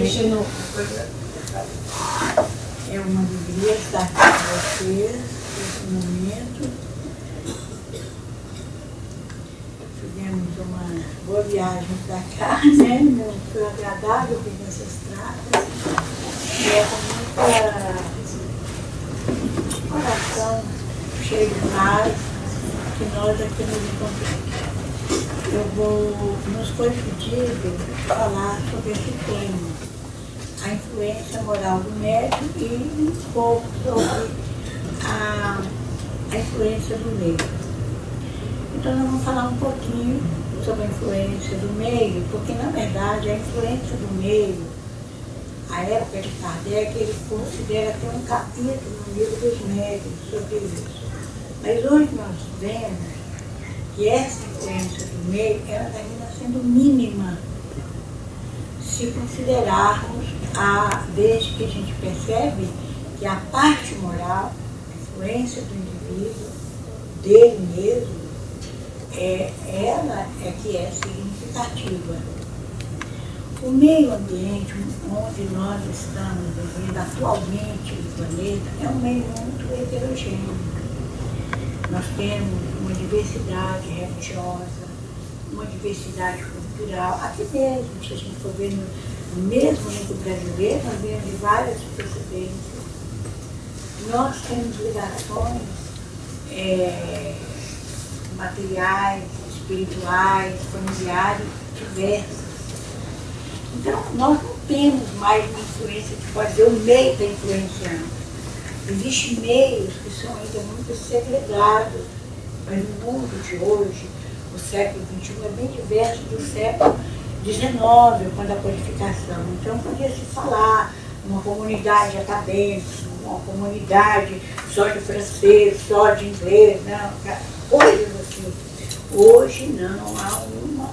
mexer no... É uma alegria estar aqui com vocês nesse momento. Fizemos uma boa viagem para cá, né? Foi agradável vir nessas estradas. E é com muito coração cheio de paz que nós aqui nos encontramos. Nos foi pedido falar sobre esse tema, a influência moral do médico e um pouco sobre a influência do meio. Então nós vamos falar um pouquinho sobre a influência do meio, porque na verdade a influência do meio, a época de Kardec, ele considera ter um capítulo no livro dos médios sobre isso. Mas hoje nós vemos que essa influência do meio, ela está ainda sendo mínima, se considerarmos, desde que a gente percebe que a parte moral, a influência do indivíduo, dele mesmo, ela é que é significativa. O meio ambiente onde nós estamos vivendo atualmente no planeta é um meio muito heterogêneo. Nós temos uma diversidade religiosa, uma diversidade cultural, aqui mesmo, se a gente for ver mesmo entre brasileiros, nós vemos de várias procedências. Nós temos ligações materiais, espirituais, familiares diversas. Então, nós não temos mais uma influência que pode dizer o meio está influenciando. Existem meios que são ainda muito segregados, mas no mundo de hoje, o século XXI é bem diverso do século XIX, quando a codificação. Então, podia se falar uma comunidade acadêmica, uma comunidade só de francês, só de inglês, não, coisas assim. Hoje não, há uma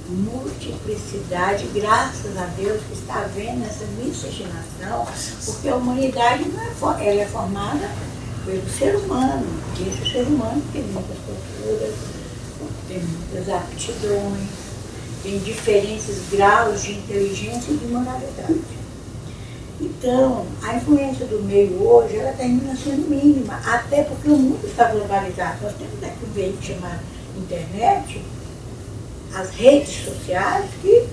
multiplicidade, graças a Deus, que está havendo essa miscigenação, porque a humanidade ela é formada pelo ser humano, e esse ser humano tem muitas culturas, tem muitas aptidões, tem diferentes graus de inteligência e de moralidade. Então, a influência do meio hoje, ela está ainda sendo mínima, até porque o mundo está globalizado. Nós temos aqui um veículo chamado internet, as redes sociais, que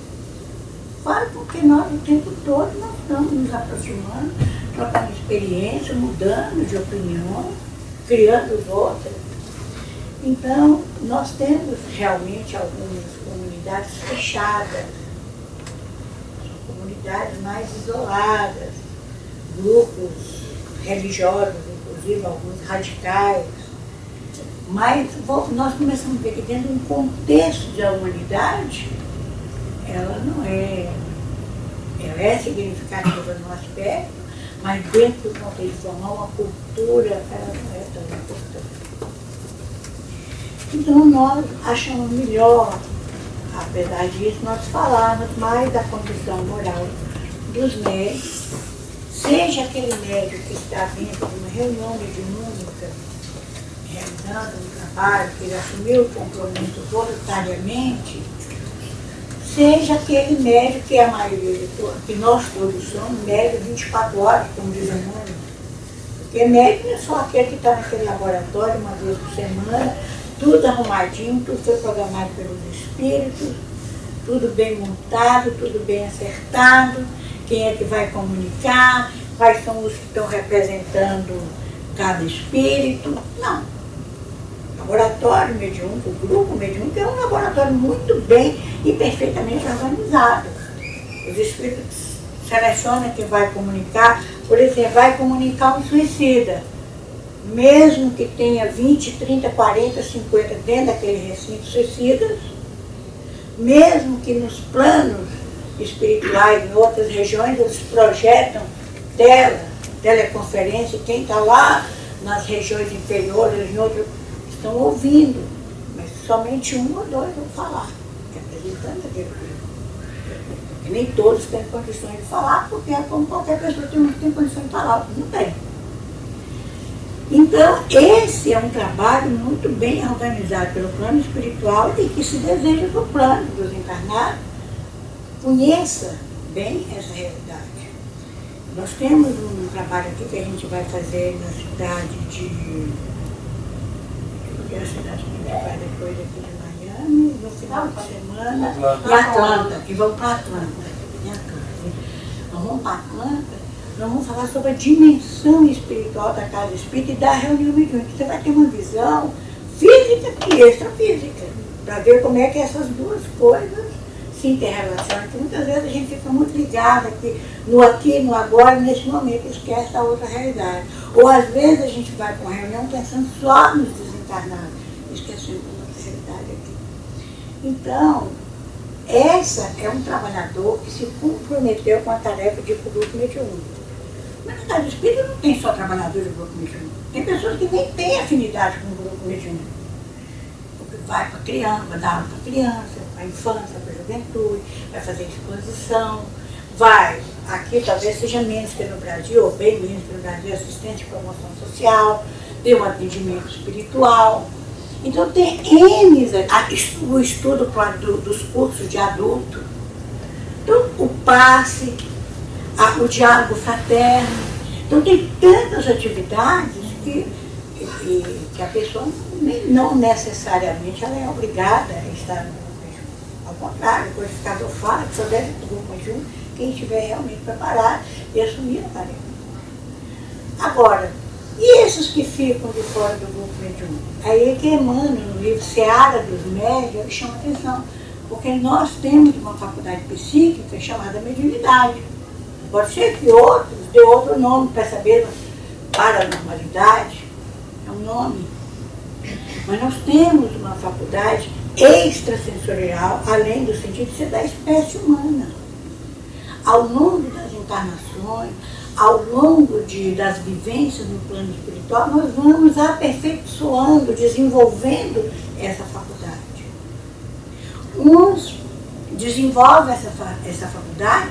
fazem com que nós, o tempo todo, nós estamos nos aproximando, trocando experiência, mudando de opinião, criando outras. Então, nós temos realmente algumas comunidades fechadas, comunidades mais isoladas, grupos religiosos, inclusive alguns radicais. Mas nós começamos a ver que dentro de um contexto da humanidade, ela não é, ela é significativa no aspecto, mas dentro do contexto de formar uma cultura, ela não é tão importante. Então nós achamos melhor, apesar disso, nós falarmos mais da condição moral dos médicos, seja aquele médico que está dentro de uma reunião mediúnica, realizando um trabalho, que ele assumiu o compromisso voluntariamente, seja aquele médico que é a maioria de todos, que nós todos somos, médico 24 horas, como diz o mundo. Porque médico não é só aquele que está naquele laboratório uma vez por semana, tudo arrumadinho, tudo foi programado pelos espíritos, tudo bem montado, tudo bem acertado, quem é que vai comunicar, quais são os que estão representando cada espírito. Não. Laboratório mediúnico, o grupo mediúnico é um laboratório muito bem e perfeitamente organizado. Os espíritos selecionam quem vai comunicar, por exemplo, vai comunicar um suicida. Mesmo que tenha 20, 30, 40, 50 dentro daquele recinto suicidas, mesmo que nos planos espirituais, em outras regiões, eles projetam teleconferência, quem está lá nas regiões inferiores, em outro, estão ouvindo, mas somente um ou dois vão falar, representando aquele grupo. E nem todos têm condições de falar, porque é como qualquer pessoa que não tem condições de falar, não tem. Então, esse é um trabalho muito bem organizado pelo plano espiritual e que se deseja que o plano dos encarnados conheça bem essa realidade. Nós temos um trabalho aqui que a gente vai fazer na cidade de... a cidade que a gente vai depois aqui de Miami, no final de semana, em Atlanta, e vamos para Atlanta. Nós vamos para Atlanta, nós vamos falar sobre a dimensão espiritual da casa espírita e da reunião mediúnica. Você vai ter uma visão física e extrafísica, para ver como é que essas duas coisas se interrelacionam. Porque muitas vezes a gente fica muito ligado aqui, no agora, nesse momento, e esquece a outra realidade. Ou às vezes a gente vai para uma reunião pensando só nos desencarnados, esquecendo a outra realidade aqui. Então, essa é um trabalhador que se comprometeu com a tarefa de ir para o grupo mediúnico. Mas na casa espírita não tem só trabalhadores do grupo mediúnico. Tem pessoas que nem têm afinidade com o grupo mediúnico. Porque vai para criança, vai dar aula para criança, para a infância, para a juventude, vai fazer exposição, vai, aqui talvez seja menos que no Brasil, ou bem menos que no Brasil, assistente de promoção social, tem um atendimento espiritual. Então tem N, o estudo dos cursos de adulto, então, o passe, o diálogo fraterno. Então tem tantas atividades que a pessoa não necessariamente ela é obrigada a estar no grupo mediúnico. Ao contrário, o codificador fala que só deve ir para o grupo mediúnico quem estiver realmente preparado e assumir a tarefa. Agora, e esses que ficam de fora do grupo mediúnico? Aí que Emmanuel, no livro Seara dos Médios, ele chama atenção, porque nós temos uma faculdade psíquica chamada mediunidade. Pode ser que outros dê outro nome para saber paranormalidade, é um nome. Mas nós temos uma faculdade extrasensorial, além do sentido de ser da espécie humana. Ao longo das encarnações, ao longo das vivências no plano espiritual, nós vamos aperfeiçoando, desenvolvendo essa faculdade. Uns desenvolvem essa faculdade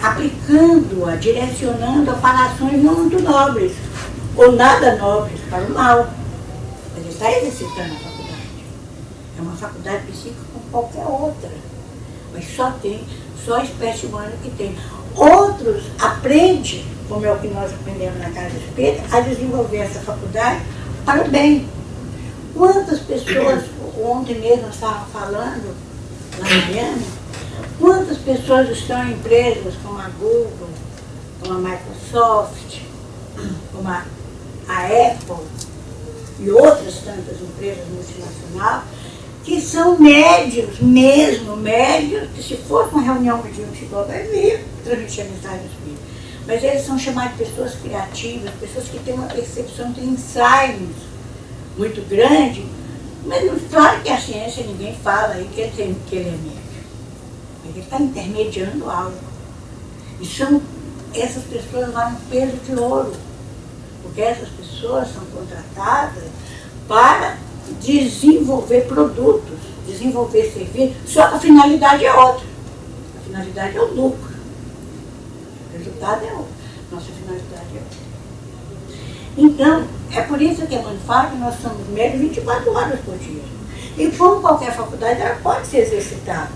aplicando-a, direcionando-a para ações não muito nobres, ou nada nobres, para o mal. Ele está exercitando a faculdade. É uma faculdade psíquica como qualquer outra, mas só a espécie humana que tem. Outros aprendem, como é o que nós aprendemos na Casa Espírita, a desenvolver essa faculdade para o bem. Quantas pessoas, ontem mesmo nós estávamos falando lá em Miami, quantas pessoas estão em empresas como a Google, como a Microsoft, como a Apple e outras tantas empresas multinacionais, que são médios, mesmo médios, que se for uma reunião mediúnica, vai vir transmitir a mensagem espírita. Mas eles são chamados de pessoas criativas, pessoas que têm uma percepção, têm insights muito grande, mas claro que a ciência ninguém fala aí que ele é médio. Mas ele está intermediando algo. E são essas pessoas lá no peso de ouro, porque essas pessoas são contratadas para desenvolver produtos, desenvolver serviços, só que a finalidade é outra. A finalidade é o lucro. O resultado é outro. Nossa finalidade é outra. Então, é por isso que a mãe fala que nós somos médios 24 horas por dia. E como qualquer faculdade, ela pode ser exercitada,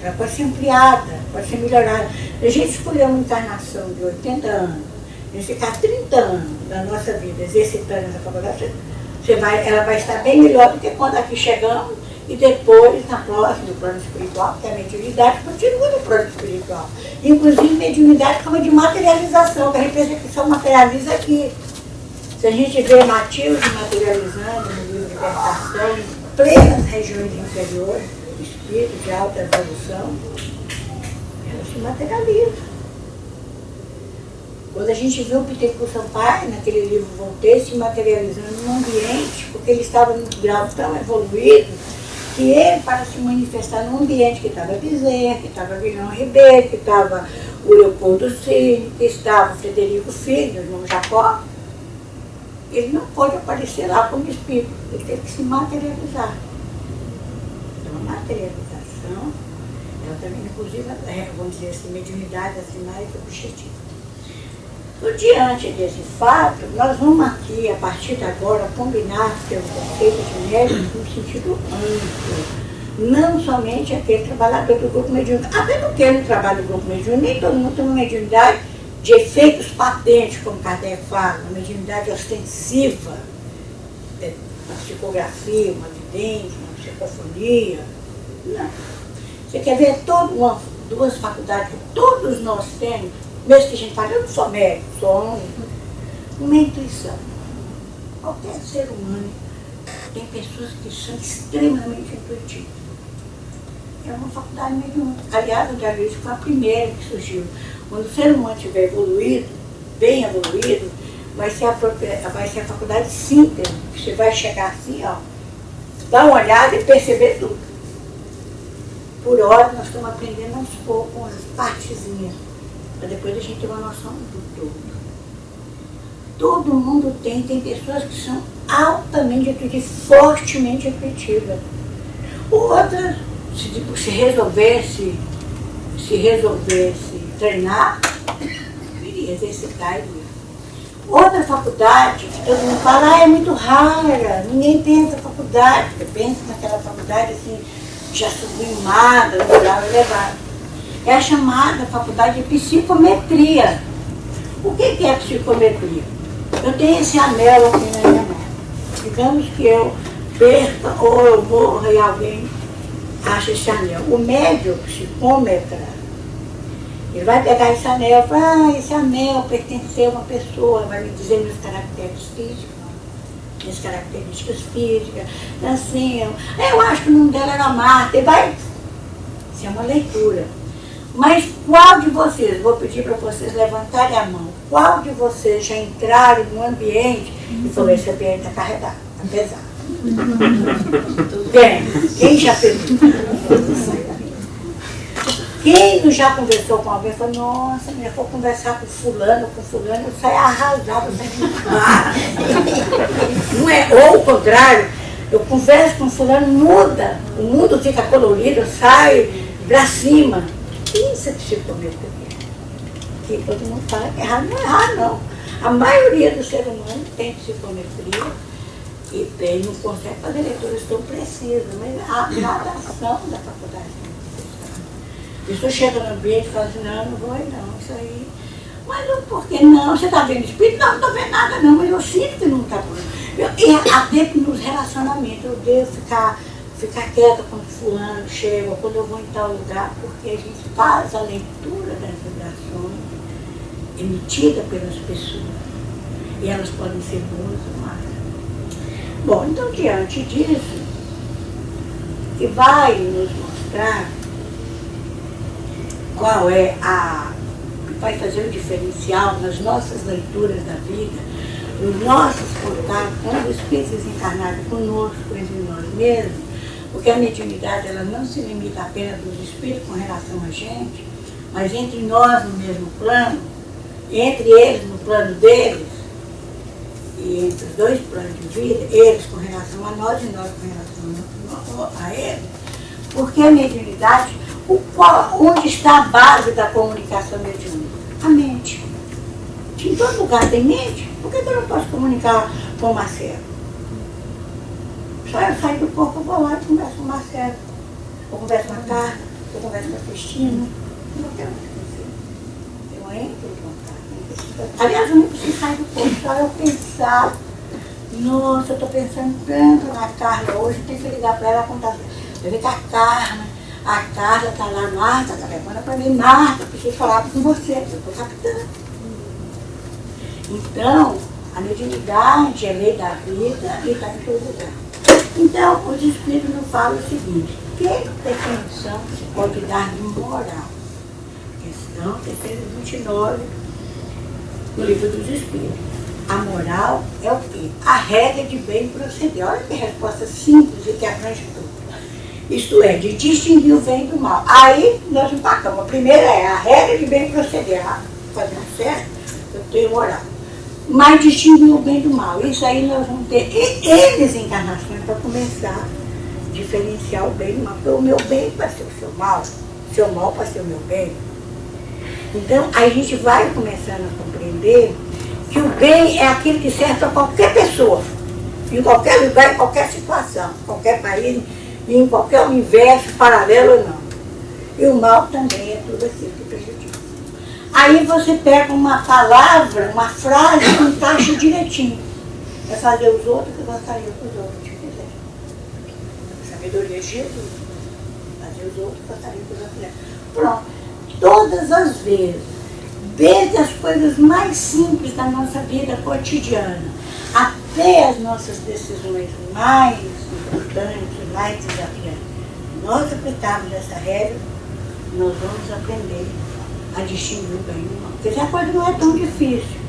ela pode ser ampliada, pode ser melhorada. Se a gente escolher uma encarnação de 80 anos, a gente ficar 30 anos da nossa vida exercitando essa faculdade, ela vai estar bem melhor do que quando aqui chegamos e depois, na próxima, no plano espiritual, que é a mediunidade, continua no plano espiritual. Inclusive, mediunidade como de materialização, que a gente pensa que só materializa aqui. Se a gente vê Matilde materializando no livro de Libertação, em plenas regiões inferiores, espírito de alta evolução, ela se materializa. Quando a gente viu o Pitecos Sampaio, naquele livro Voltei, se materializando num ambiente, porque ele estava num grau tão evoluído, que ele, para se manifestar num ambiente que estava Bezerra, que estava Vilhão Ribeiro, que estava o Leopoldo Cine, que estava o Frederico Filho, o irmão Jacó, ele não pôde aparecer lá como espírito, ele teve que se materializar. Então, a materialização, ela também, inclusive, vamos dizer assim, mediunidade assim, mais objetiva. Então, diante desse fato, nós vamos aqui, a partir de agora, combinar que o conceito de médium no sentido amplo, não somente aquele trabalhador do grupo mediúnico. Até porque no trabalho do grupo mediúnico, nem todo mundo tem uma mediunidade de efeitos patentes, como Kardec fala, uma mediunidade ostensiva, uma psicografia, uma vidência, uma psicofonia. Não. Você quer ver duas faculdades que todos nós temos, mesmo que a gente fale, eu não sou médico, sou uma intuição. Qualquer ser humano tem pessoas que são extremamente intuitivas. É uma faculdade mediúnica. Aliás, o diagnóstico foi a primeira que surgiu. Quando o ser humano estiver evoluído, bem evoluído, vai ser a faculdade síntese, que você vai chegar assim, ó, dar uma olhada e perceber tudo. Por hora, nós estamos aprendendo aos poucos, umas partezinhas, para depois a gente ter uma noção do todo. Todo mundo tem pessoas que são altamente intuitivas, fortemente intuitivas. Outras, se resolvesse treinar, iria exercitar. Outra faculdade, que todo mundo fala, é muito rara, ninguém tem essa faculdade, porque pensa naquela faculdade assim, já sublimada, no grau elevado. É a chamada faculdade de psicometria. O que é psicometria? Eu tenho esse anel aqui na minha mão. Digamos que eu perca ou eu morra e alguém acha esse anel. O médium psicômetra, ele vai pegar esse anel e falar, esse anel pertenceu a uma pessoa, vai me dizer minhas características físicas, assim, eu acho que o nome dela era Marta, isso é uma leitura. Mas qual de vocês, vou pedir para vocês levantarem a mão, qual de vocês já entraram no ambiente e falou, esse ambiente está carregado, está pesado? Quem já fez isso? Quem já conversou com alguém falou, nossa, se eu for conversar com fulano, eu saio arrasado, eu saio não é, ou o contrário, eu converso com fulano, muda, o mundo fica colorido, eu saio pra cima. Isso é psicometria. Que todo mundo fala que é errado, não é errado não. A maioria do ser humano tem psicometria e tem, não consegue fazer leituras tão precisas, mas a gradação da faculdade. A pessoa chega no ambiente e fala assim, não vou aí não, isso aí. Mas por que não? Você está vendo espírito? Não, não estou vendo nada não, mas eu sinto que não está por aí. Até que nos relacionamentos eu devo ficar quieta quando fulano chega, ou quando eu vou em tal lugar, porque a gente faz a leitura das vibrações emitidas pelas pessoas. E elas podem ser boas ou más. Bom, então diante disso, que vai nos mostrar qual é vai fazer o diferencial nas nossas leituras da vida, nos nossos contatos com os espíritos encarnados conosco, entre nós mesmos, porque a mediunidade ela não se limita apenas dos espíritos com relação a gente, mas entre nós no mesmo plano, entre eles no plano deles, e entre os dois planos de vida, eles com relação a nós e nós com relação a eles, porque a mediunidade, onde está a base da comunicação mediúnica? A mente. Em todo lugar tem mente, por que eu não posso comunicar com o Marcelo? Só eu saio do corpo, eu vou lá e converso com o Marcelo. Eu converso com a Carla, eu converso com a Cristina. Não quero mais conhecer. Eu entro em contato. Aliás, eu não preciso sair do corpo, só eu pensar. Nossa, eu estou pensando tanto na Carla hoje, eu tenho que ligar para ela contar. Eu vi que a Carla está lá, Marta, está levando para mim, Marta, eu preciso falar com você, eu estou captando. Então, a mediunidade é lei da vida e está em todo lugar. Então, os espíritos nos falam o seguinte, que definição se pode dar de moral? Questão 629 no livro dos espíritos. A moral é o quê? A regra de bem proceder. Olha que resposta simples e que abrange tudo. Isto é, de distinguir o bem do mal. Aí nós empacamos. A primeira é a regra de bem proceder. Fazendo certo, eu tenho moral. Mas distinguir o bem do mal. Isso aí nós vamos ter eles encarnações para começar a diferenciar o bem do mal. Porque o meu bem vai ser o seu mal vai ser o meu bem. Então, a gente vai começando a compreender que o bem é aquilo que serve para qualquer pessoa, em qualquer lugar, em qualquer situação, qualquer país, e em qualquer universo paralelo ou não. E o mal também é tudo aquilo que prejudica. Aí você pega uma palavra, uma frase que encaixa direitinho. É fazer os outros que gostaria que os outros te fizessem. Sabedoria de Jesus. Fazer os outros que gostaria que os outros fizessem. Pronto. Todas as vezes, desde as coisas mais simples da nossa vida cotidiana, até as nossas decisões mais importantes, mais desafiantes, nós aplicarmos essa regra, nós vamos aprender a distinguir o bem do mal. Porque essa coisa não é tão difícil.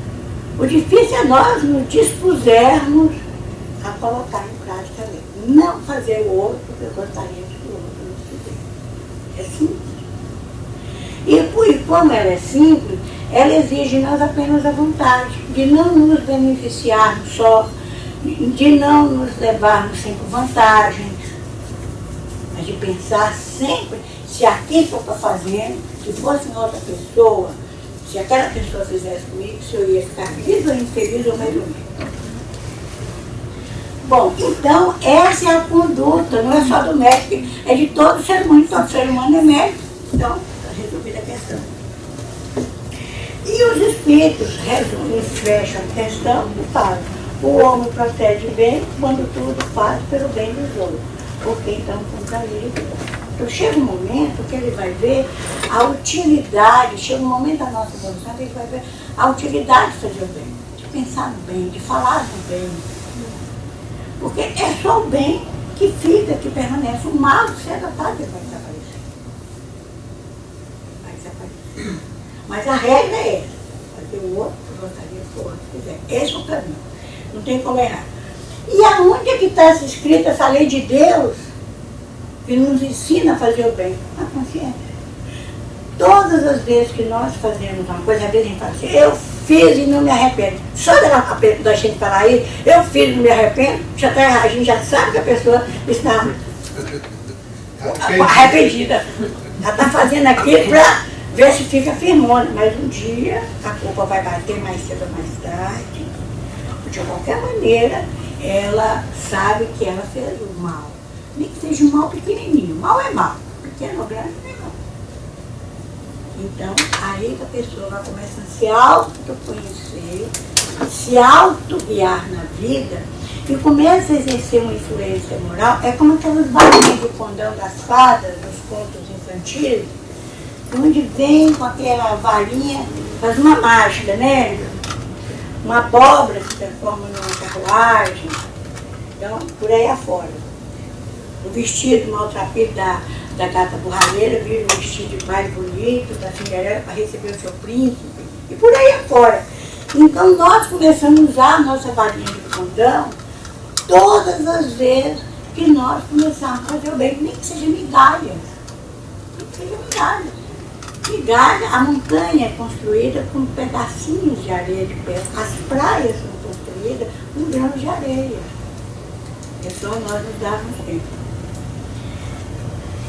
O difícil é nós nos dispusermos a colocar em prática a lei. Não fazer o outro porque gostaríamos que o outro nos fizesse. É simples. E como ela é simples, ela exige de nós apenas a vontade, de não nos beneficiarmos só, de não nos levarmos sempre vantagens, mas de pensar sempre se aquilo que eu estou fazendo, se fosse uma outra pessoa, se aquela pessoa fizesse comigo, se eu ia ficar feliz ou infeliz ou mais ou menos. Bom, então essa é a conduta, não é só do médico, é de todo ser humano, todo ser humano é médico. Então, está resolvida a questão. E os espíritos resumem, fecham a questão e falam: o homem procede bem quando tudo faz pelo bem dos outros, porque então contra ele. Então chega um momento que ele vai ver a utilidade, chega um momento da nossa evolução que ele vai ver a utilidade de fazer o bem, de pensar no bem, de falar no bem. Porque é só o bem que fica, que permanece. O mal, cedo ou tarde, vai desaparecer. Vai desaparecer. Mas a regra é essa. Fazer o outro, gostaria que o outro fizer. Esse é o caminho. Não tem como errar. E aonde é que está escrita essa lei de Deus que nos ensina a fazer o bem? Na consciência. Todas as vezes que nós fazemos uma coisa, às vezes a gente fala assim: eu fiz e não me arrependo. Só da gente falar isso, eu fiz e não me arrependo, a gente já sabe que a pessoa está arrependida. Ela está fazendo aquilo para ver se fica firmona. Mas um dia a culpa vai bater mais cedo ou mais tarde. De qualquer maneira, ela sabe que ela fez o mal. Nem que seja um mal pequenininho. Mal é mal. Pequeno ou grande não é mal. Então, aí que a pessoa vai começar a se autoconhecer, se auto-guiar na vida e começa a exercer uma influência moral. É como aquelas balinhas de condão das fadas, dos contos infantis, onde vem com aquela varinha, faz uma mágica, né? Uma abóbora se transforma numa carruagem. Então, por aí afora. O vestido maltrapilho da gata borralheira vira um vestido mais bonito da Cinderela para receber o seu príncipe. E por aí afora. Então, nós começamos a usar a nossa varinha de condão todas as vezes que nós começarmos a fazer o bem, nem que seja migalhas. Nem que seja migalhas. Migalha, a montanha é construída com pedacinhos de areia de pedra. As praias são construídas com grãos de areia. É só nós nos darmos tempo.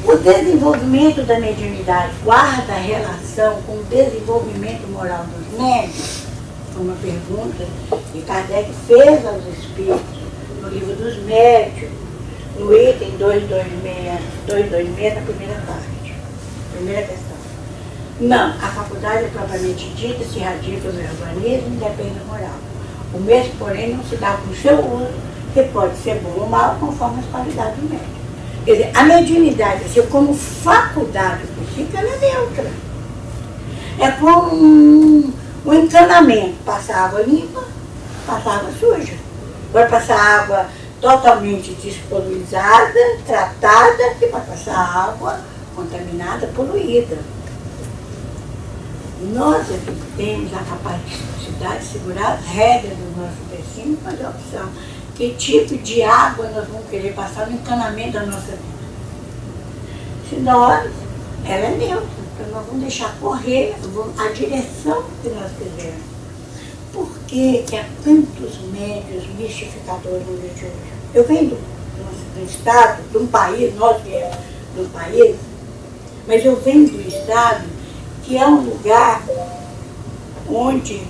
O desenvolvimento da mediunidade guarda relação com o desenvolvimento moral dos médiuns? Foi uma pergunta que Kardec fez aos espíritos no livro dos médiuns, no item 226, na primeira parte. Primeira questão. Não, a faculdade é propriamente dita se radica no organismo e depende da moral. O mesmo, porém, não se dá com o seu uso, que pode ser bom ou mal, conforme as qualidades do médium. Quer dizer, a mediunidade, assim, como faculdade psíquica, ela é neutra. É como um encanamento. Passar água limpa, passar água suja. Pode passar água totalmente despoluizada, tratada, e pode passar água contaminada, poluída. Nós aqui temos a capacidade de segurar as regras do nosso destino, fazer a opção. Que tipo de água nós vamos querer passar no encanamento da nossa vida? Se nós, ela é neutra, então nós vamos deixar correr a direção que nós quisermos. Por que há tantos médios mistificadores no dia de hoje? Eu venho do estado, de um país, nós viemos de um país, mas eu venho do estado que é um lugar onde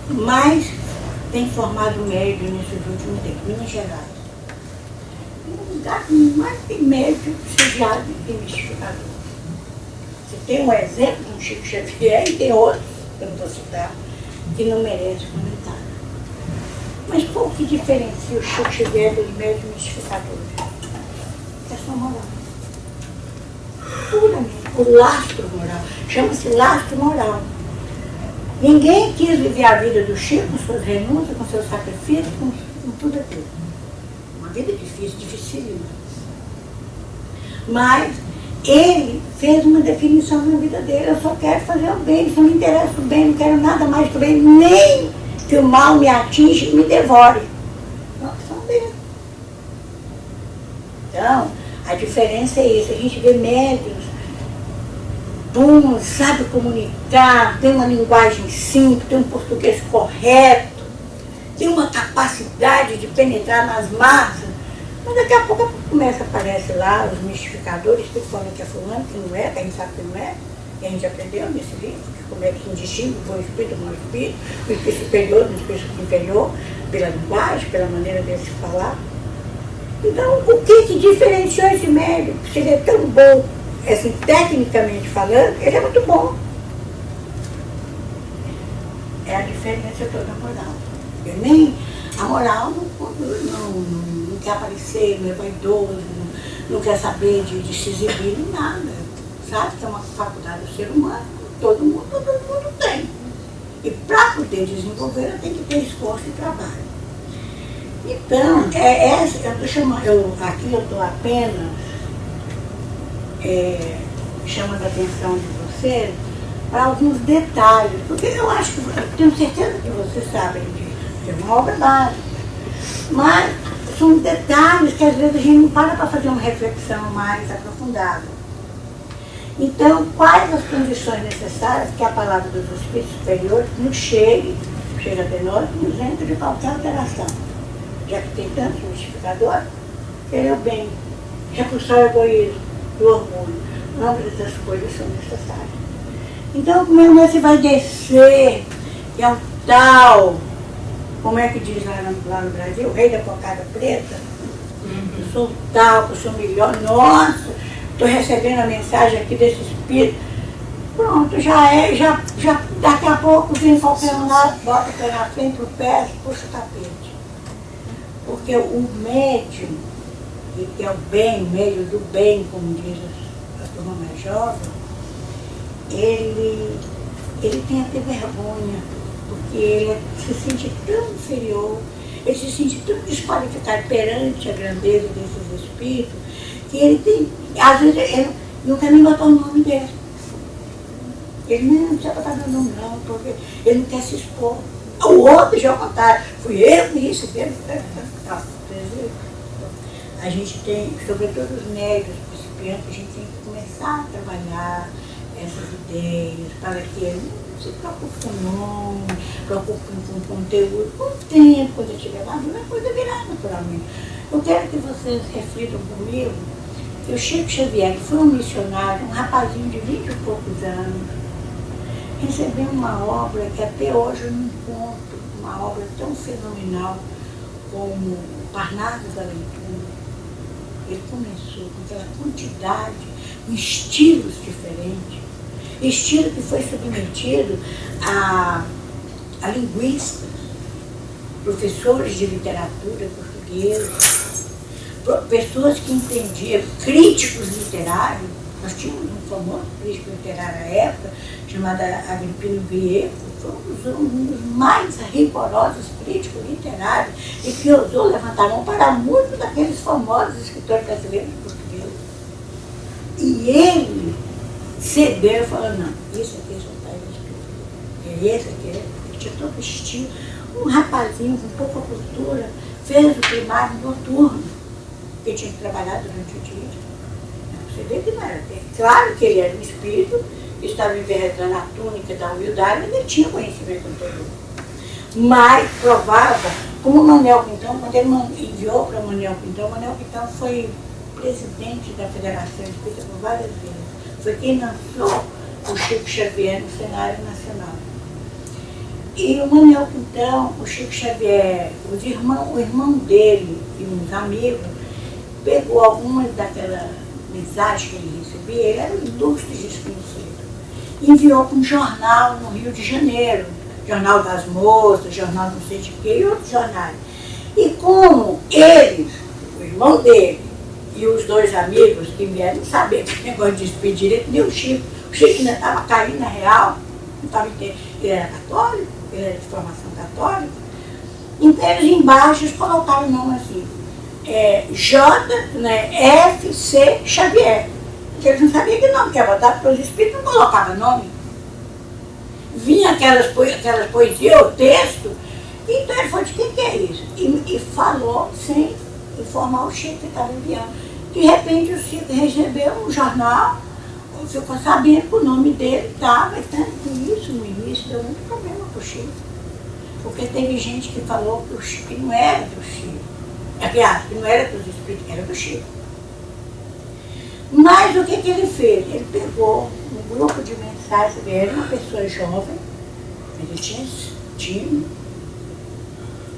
mais tem formado médium nesses últimos tempos, Minas Gerais. lugar que mais tem médico, psiquiatra e mistificador. Você tem um exemplo de um Chico Xavier e tem outros, que eu não vou citar, que não merece comentário. Mas qual que diferencia o Chico Xavier dos médios mistificadores? É sua moral. Puramente. O lastro moral. Chama-se lastro moral. Ninguém quis viver a vida do Chico com suas renúncias, com seus sacrifícios, com tudo aquilo. Uma vida difícil, dificílima. Mas ele fez uma definição na vida dele. Eu só quero fazer o bem, só me interessa o bem, não quero nada mais do bem, nem que o mal me atinja e me devore. Não, são bem. Então, a diferença é isso. A gente vê médiuns bons, sabe comunicar, tem uma linguagem simples, tem um português correto, tem uma capacidade de penetrar nas massas. Mas daqui a pouco começa a aparecer lá os mistificadores, que falam que é fulano, que não é, que a gente sabe que não é. E a gente aprendeu nesse livro, como é que se distingue o bom espírito do mau espírito, o espírito superior do espírito inferior, pela linguagem, pela maneira de se falar. Então, o que diferenciou esse médico? Se ele é tão bom, assim, tecnicamente falando, ele é muito bom. É a diferença toda moral. A moral não quer aparecer, não é vaidoso, não quer saber de se exibir em nada. Sabe que é uma faculdade do ser humano, todo mundo tem. E para poder desenvolver, tem que ter esforço e trabalho. Então, aqui eu estou apenas chamando a atenção de vocês para alguns detalhes, porque eu acho que, eu tenho certeza que vocês sabem disso, que é uma obra básica, mas são detalhes que às vezes a gente não para fazer uma reflexão mais aprofundada. Então, quais as condições necessárias que a palavra dos espíritos superiores nos chega até nós, nos entre de qualquer alteração? Já que tem tantos mistificadores, querer o bem, repulsar o egoísmo, o orgulho. Ambas essas coisas são necessárias. Então, como é que você vai descer, que é um tal, como é que diz lá no Brasil, o rei da cocada preta? Eu sou um tal, eu sou melhor, nossa! Estou recebendo a mensagem aqui desse espírito, pronto, já daqui a pouco vem qualquer um lá, bota o pé na frente, o pé, puxa o tapete. Porque o médium, que é o bem, o meio do bem, como diz a turma mais jovem, ele tem a ter vergonha, porque ele se sente tão inferior, ele se sente tão desqualificado perante a grandeza desses espíritos, que ele tem, às vezes, ele não quer nem botar o nome dele. Ele não precisa botar meu nome não, porque ele não quer se expor. O outro já contaram, fui eu que recebi. A gente tem, sobretudo os médios principiantes, a gente tem que começar a trabalhar essas ideias, para que ele não se preocupe com o nome, preocupe com o conteúdo, com o tempo, quando eu estiver lá, não é coisa virar naturalmente. Eu quero que vocês reflitam comigo que o Chico Xavier, que foi um missionário, um rapazinho de 20 e poucos anos, recebeu uma obra que até hoje eu não encontro uma obra tão fenomenal como Parnaso da Leitura. Ele começou com aquela quantidade, com estilos diferentes, estilo que foi submetido a linguistas, professores de literatura portuguesa, pessoas que entendiam, críticos literários. Nós tínhamos um famoso crítico literário à época, chamado Agripino Grieco, foi um dos mais rigorosos críticos literários e que ousou levantar a mão para muitos daqueles famosos escritores brasileiros e portugueses. E ele cedeu e falou, não, isso aqui já está escrito. É esse aqui, ele tinha todo estilo. Um rapazinho com pouca cultura fez o primário noturno, que tinha que trabalhar durante o dia. Você vê que não era. Claro que ele era um espírito, estava envergando a túnica da humildade, mas ele tinha conhecimento anterior. Mas provava, como o Manuel Quintão, quando ele enviou para o Manuel Quintão foi presidente da Federação Espírita por várias vezes. Foi quem lançou o Chico Xavier no cenário nacional. E o Manuel Quintão, o Chico Xavier, o irmão dele e uns amigos, pegou algumas daquelas mensagens que ele recebia, ele era um ilustre desconhecido, enviou para um jornal no Rio de Janeiro, Jornal das Moças, Jornal não sei de quê, e outros jornais. E como eles, o irmão dele e os dois amigos que vieram saber que negócio de despedir direito, nem o Chico ainda estava caindo na real, não estava entendendo. Ele era católico, ele era de formação católica. Então eles embaixo colocaram o nome assim, J.F.C. Xavier. Porque eles não sabiam que nome, que ia botar para os espíritos, não colocava nome. Vinha aquelas poesias, o texto, então ele falou, de quem é isso? E falou sem informar o Chico que estava enviando. De repente o Chico recebeu um jornal, ficou sabendo que o nome dele estava, e tanto que isso no início deu muito problema para o Chico. Porque teve gente que falou que o Chico não era do Chico. Que não era dos espíritos, que era do Chico. Mas o que ele fez? Ele pegou um grupo de mensagens, ele era uma pessoa jovem, ele tinha estima,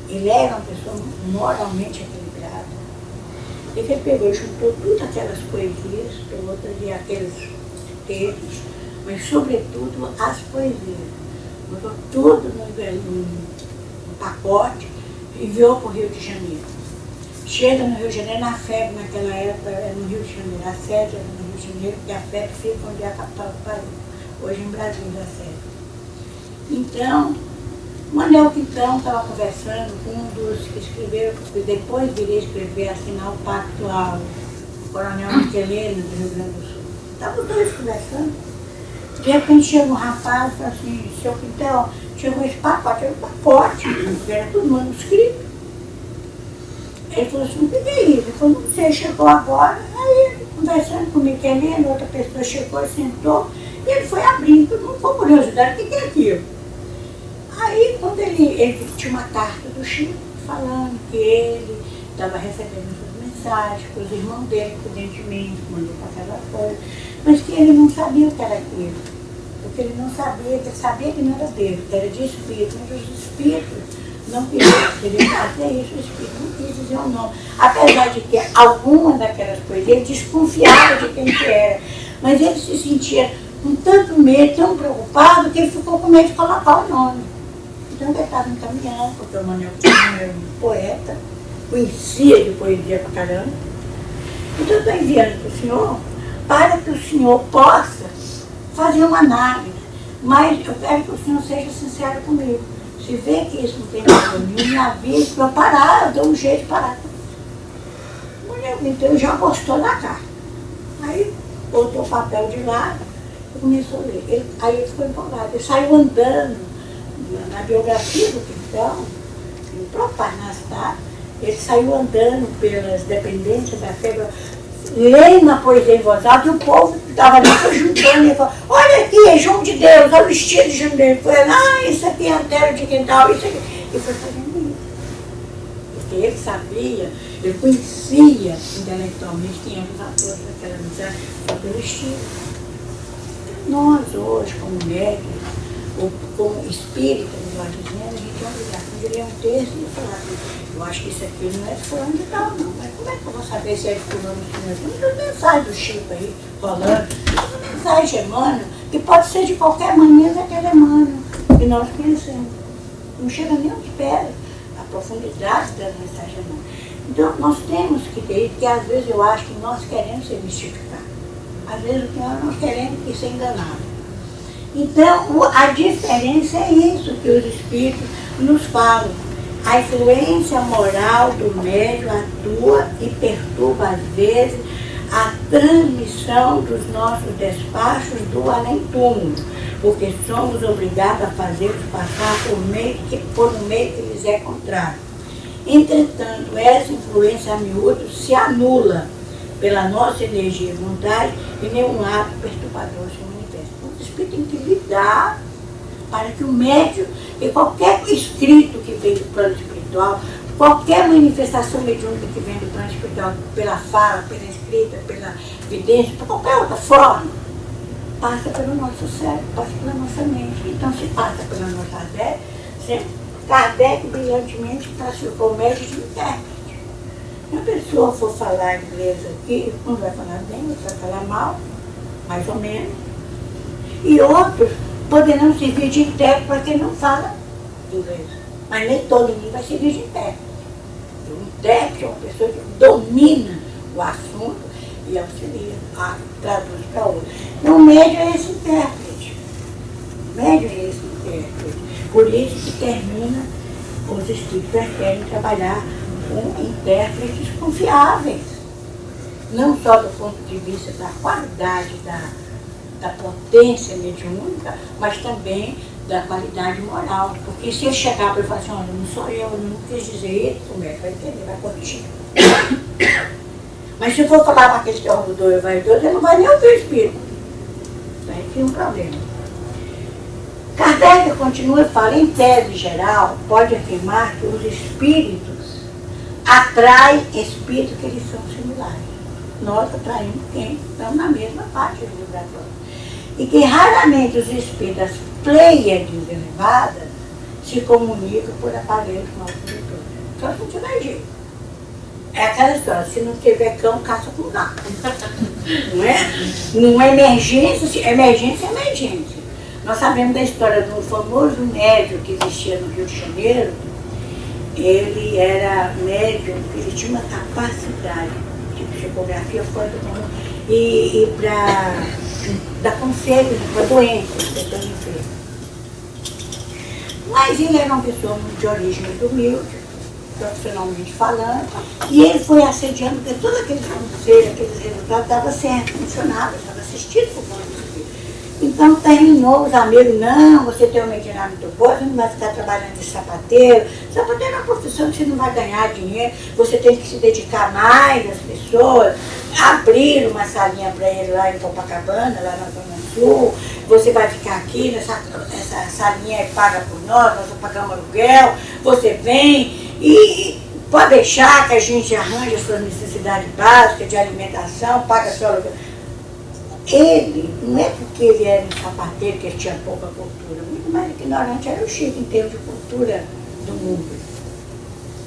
ele era uma pessoa moralmente equilibrada. Ele pegou e juntou todas aquelas poesias, todas, e aqueles textos, mas sobretudo as poesias. Botou tudo no pacote e enviou para o Rio de Janeiro. Chega no Rio de Janeiro, na FEB, naquela época, era no Rio de Janeiro, a sede era no Rio de Janeiro, porque a FEB fica onde é a capital do país, hoje em Brasília, a sede. Então, Manuel Quintão estava conversando com um dos que escreveram, porque depois viria escrever, assinar o pacto ao Coronel Michelena, do Rio Grande do Sul. Estavam os dois conversando. De repente chega um rapaz e fala assim, seu Quintão, chegou esse pacote, era um pacote, era tudo manuscrito. Ele falou assim, o que é isso? Ele falou, não sei, chegou agora. Aí, conversando com o Michelena, outra pessoa chegou e sentou, e ele foi abrindo, todo mundo com curiosidade, o que é aquilo? Aí, quando ele tinha uma carta do Chico, falando que ele estava recebendo essas mensagens, que os irmãos dele, prudentemente, mandou para aquela coisa, mas que ele não sabia o que era aquilo. Porque ele não sabia, ele sabia que não era dele, que era de espírito, mas os espíritos não queriam fazer isso, o espírito não quis dizer o nome. Apesar de que alguma daquelas coisas ele desconfiava de quem que era, mas ele se sentia com tanto medo, tão preocupado, que ele ficou com medo de colocar o nome. Então ele estava encaminhando, porque o Manuel era um poeta, conhecia de poesia pra caramba. Então eu estou enviando para o senhor, para que o senhor possa fazer uma análise, mas eu quero que o senhor seja sincero comigo. Se vê que isso não tem problema nenhum, me avise para eu parar, eu dou um jeito de parar. Então ele já gostou da carta. Aí botou o papel de lado e começou a ler. Aí ele ficou empolgado, ele saiu andando na biografia do Quintão, no próprio Parnassá, ele saiu andando pelas dependências da FEB, lendo a poesia em voz alta, e o povo que estava ali foi juntando, e falou, olha aqui, é João de Deus, olha o vestido de João de Deus. Foi, isso aqui é Antero de Quintal, isso aqui. E foi fazendo isso. Porque ele sabia, ele conhecia intelectualmente quem eram os atores daquela amizade, só pelo estilo. Nós hoje, como médicos, ou como espíritas, nós dizendo, a gente vai olhar, quando ler um texto e falar, eu acho que isso aqui não é fulano de tal, não. Mas como é que eu vou saber se é de fulano de tal? Tem mensagem do Chico aí, rolando. Tem mensagem Emmanuel, que pode ser de qualquer maneira daquele Emmanuel que nós conhecemos. Não chega nem aos pés a profundidade das mensagens Emmanuel. Então, nós temos que ter, porque às vezes eu acho que nós queremos ser mistificados. Às vezes nós queremos ser enganados. Então, a diferença é isso que os espíritos nos falam. A influência moral do médium atua e perturba, às vezes, a transmissão dos nossos despachos do além-túmulo, porque somos obrigados a fazê-los passar por um meio que lhes é contrário. Entretanto, essa influência a miúdo se anula pela nossa energia e vontade e nenhum ato perturbador se manifesta. Então, o espírito tem que lidar para que o médium, e qualquer escrito que vem do plano espiritual, qualquer manifestação mediúnica que vem do plano espiritual, pela fala, pela escrita, pela vidência, por qualquer outra forma, passa pelo nosso cérebro, passa pela nossa mente. Então, se passa pela nossa ideia, Kardec brilhantemente classificou o médium de intérprete. Se a pessoa for falar inglês aqui, um vai falar bem, outro vai falar mal, mais ou menos. E outros poderão servir de intérprete para quem não fala inglês. Mas nem todo mundo vai servir de intérprete. O intérprete é uma pessoa que domina o assunto e auxilia, traduz para outro. Então, o médio é esse intérprete. O médio é esse intérprete. Por isso que termina, os espíritos preferem trabalhar com intérpretes confiáveis. Não só do ponto de vista da qualidade da potência mediúnica, mas também da qualidade moral. Porque se ele chegar para ele falar assim, olha, não sou eu não quis dizer isso, o médico vai entender, vai corrigir. Mas se for falar para aquele que é orgulhoso e vaidoso, ele não vai nem ouvir o espírito. Aí tem um problema. Kardec continua e fala, em tese geral, pode afirmar que os espíritos atraem espíritos que eles são similares. Nós atraímos quem estão na mesma parte do vibratório. E que raramente os espíritos das pleiades elevadas se comunicam por aparelhos mal condutores. Só se não tiver jeito. É aquela história, se não tiver cão, caça com gato. Não é? Não é emergência, emergência é emergência. Nós sabemos da história do famoso médium que existia no Rio de Janeiro. Ele era médium, ele tinha uma capacidade de psicografia fora do comum e para dar conselhos para doentes, pessoas enfermas. Mas ele era uma pessoa de origem muito humilde, profissionalmente falando, e ele foi assediando, porque todos aqueles conselhos, aqueles resultados davam certo, funcionava, estava assistido por conta do espírito. Então terminou, os amigos, não, você tem uma mediunidade muito boa, você não vai ficar trabalhando de sapateiro. Sapateiro é uma profissão que você não vai ganhar dinheiro, você tem que se dedicar mais às pessoas, abrir uma salinha para ele lá em Copacabana, lá na Zona Sul, você vai ficar aqui, essa salinha é paga por nós pagamos aluguel, você vem e pode deixar que a gente arranje as suas necessidades básicas de alimentação, paga seu aluguel. Ele, não é porque ele era um sapateiro que ele tinha pouca cultura, muito mais ignorante era o Chico em termos de cultura do mundo.